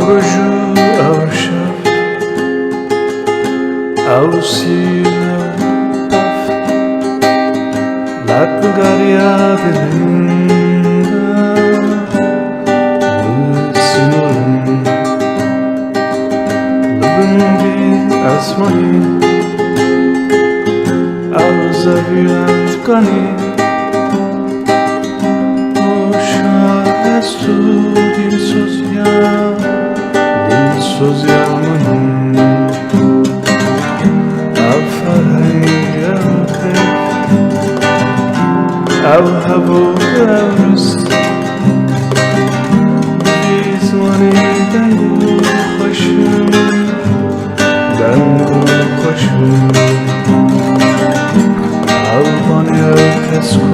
رجوع أو شف أو سيرة لا تقاريا دلندا سنورن لبندي أسمعي أو زبيان قني Dil soziamın Affarayım Av havo evrist Bizmani dengu hoşum Av bani kesku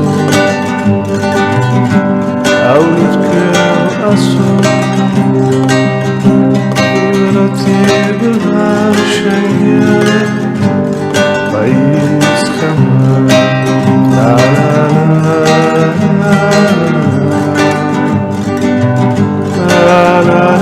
Av lütke asu Relativ her şeye Bayis kamar La la la la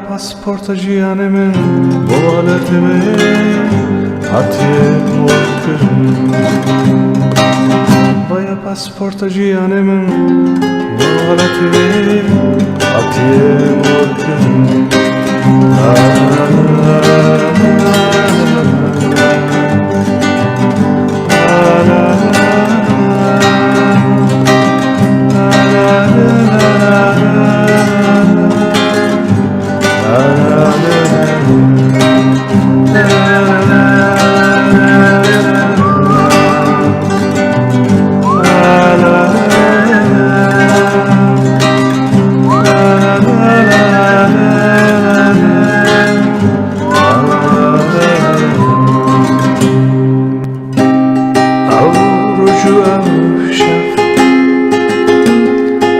Pasporta gianemen volateme atye morkırım Vaya pasporta gianemen volateme atye morkırım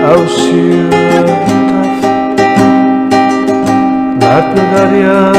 Au sirataf Lat nagarya